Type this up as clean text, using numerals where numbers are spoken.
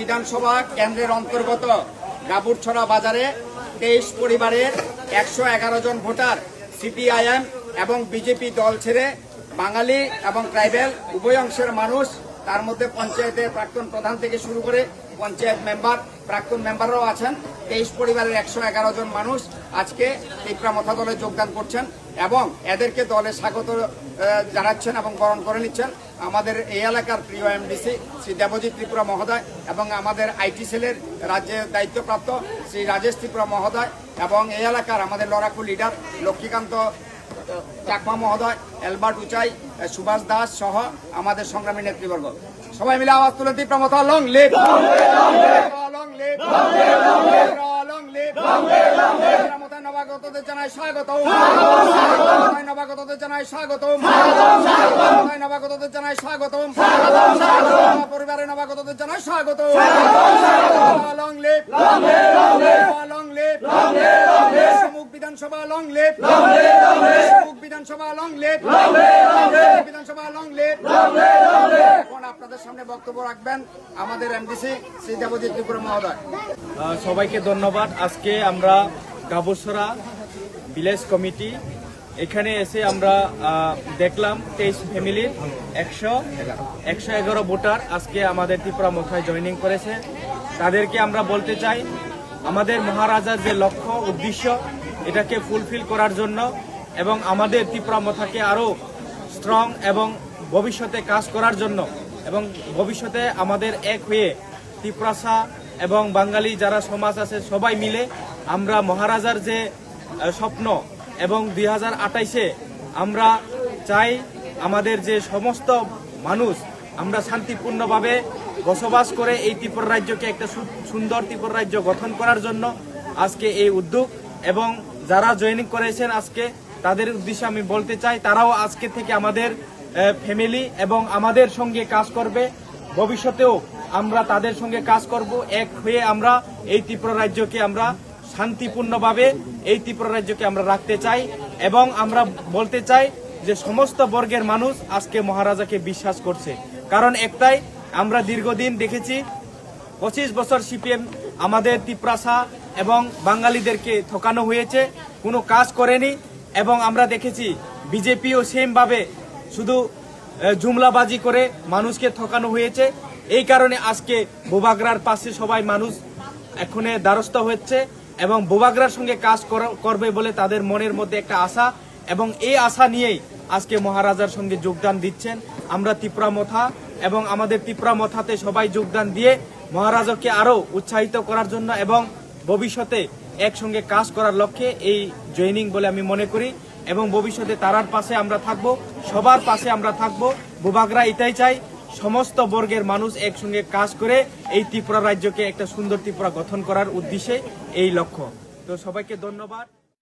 বিধানসভা কেন্দ্রের অন্তর্গত গাবুরছড়া বাজারে 23 পরিবারের 111 জন ভোটার সিপিআইএম এবং বিজেপি দল ছেড়ে বাঙালি এবং ট্রাইবেল উভয় অংশের মানুষ, তার মধ্যে পঞ্চায়েতের প্রাক্তন প্রধান থেকে শুরু করে পঞ্চায়েত মেম্বার, প্রাক্তন মেম্বাররাও আছেন। 23 পরিবারের 111 জন মানুষ আজকে ত্রিপুরা মথা দলে যোগদান করছেন এবং এদেরকে দলে স্বাগত জানাচ্ছেন এবং বরণ করে নিচ্ছেন আমাদের এই এলাকার প্রিয় এমডিসি শ্রী দেবজিৎ ত্রিপুরা মহোদয় এবং আমাদের আইটি সেলের রাজ্যের দায়িত্বপ্রাপ্ত শ্রী রাজেশ ত্রিপুরা মহোদয় এবং এই এলাকার আমাদের লড়াকু লিডার লক্ষ্মীকান্ত চাকমা মহোদয়, এলবার্ট উচাই, সুভাষ দাস সহ আমাদের সংগ্রামী নেতৃবর্গ সবাই মিলে আওয়াজ তুলে Tripura Motha long live, long live, long live. নবাগতদের জানাই স্বাগত, নবাগতদের জানাই স্বাগত, নবাগতদের জানাই স্বাগত, পরিবারের নবাগতদের জানাই স্বাগত। লং লিভ, লং লিভ, মুখ বিধানসভা লং লিভ, মুখ বিধানসভা লং লিভ, বিধানসভা লং লিভ। এখন আপনাদের সামনে বক্তব্য রাখবেন আমাদের এমডিসি শ্রী দেবজিৎ ত্রিপুরা মহোদয়। সবাইকে ধন্যবাদ। আজকে আমরা গাবুরছড়া ভিলেজ কমিটি এখানে এসে আমরা দেখলাম 23 ফ্যামিলির 111 ভোটার আজকে আমাদের ত্রিপুরা মথায় জয়েনিং করেছে। তাদেরকে আমরা বলতে চাই আমাদের মহারাজার যে লক্ষ্য উদ্দেশ্য এটাকে ফুলফিল করার জন্য এবং আমাদের ত্রিপুরা মথাকে আরো স্ট্রং এবং ভবিষ্যতে কাজ করার জন্য এবং ভবিষ্যতে আমাদের এক হয়ে ত্রিপুরাসা এবং বাঙালি যারা সমাজ আছে সবাই মিলে আমরা মহারাজার যে স্বপ্ন এবং 2028-এ আমরা চাই আমাদের যে সমস্ত মানুষ আমরা শান্তিপূর্ণভাবে বসবাস করে এই ত্রিপুরা রাজ্যকে একটা সুন্দর ত্রিপুরা রাজ্য গঠন করার জন্য আজকে এই উদ্যোগ এবং যারা জয়েনিং করেছেন আজকে তাদের উদ্দেশ্যে আমি বলতে চাই তারাও আজকে থেকে আমাদের ফ্যামিলি এবং আমাদের সঙ্গে কাজ করবে। ভবিষ্যতেও আমরা তাদের সঙ্গে কাজ করব, এক হয়ে আমরা এই ত্রিপুরা রাজ্যকে আমরা শান্তিপূর্ণভাবে এই ত্রিপুরা রাজ্যকে আমরা রাখতে চাই এবং আমরা বলতে চাই যে সমস্ত বর্গের মানুষ আজকে মহারাজাকে বিশ্বাস করছে। কারণ একটাই, আমরা দীর্ঘদিন দেখেছি 25 বছর সিপিএম আমাদের ত্রিপুরাসা এবং বাঙালিদেরকে ঠকানো হয়েছে, কোনো কাজ করেনি এবং আমরা দেখেছি বিজেপিও সেম ভাবে শুধু জুমলাবাজি করে মানুষকে ঠকানো হয়েছে। এই কারণে আজকে বোবাগরার পাশে সবাই মানুষ এখন দ্বারস্থ হচ্ছে এবং বোবাগরার সঙ্গে কাজ করবে বলে তাদের মনের মধ্যে একটা আশা এবং এই আশা নিয়েই আজকে মহারাজার সঙ্গে যোগদান দিচ্ছেন। আমরা ত্রিপুরা মথা এবং আমাদের ত্রিপুরা মথাতে সবাই যোগদান দিয়ে মহারাজাকে আরো উৎসাহিত করার জন্য এবং ভবিষ্যতে একসঙ্গে কাজ করার লক্ষ্যে এই জয়েনিং বলে আমি মনে করি এবং ভবিষ্যতে তারার পাশে আমরা থাকব, সবার পাশে আমরা থাকব। বোবাগরা এটাই চাই সমস্ত বর্গের মানুষ একসঙ্গে কাজ করে এই ত্রিপুরা রাজ্যকে একটা সুন্দর ত্রিপুরা গঠন করার উদ্দেশ্যে এই লক্ষ্য। তো সবাইকে ধন্যবাদ।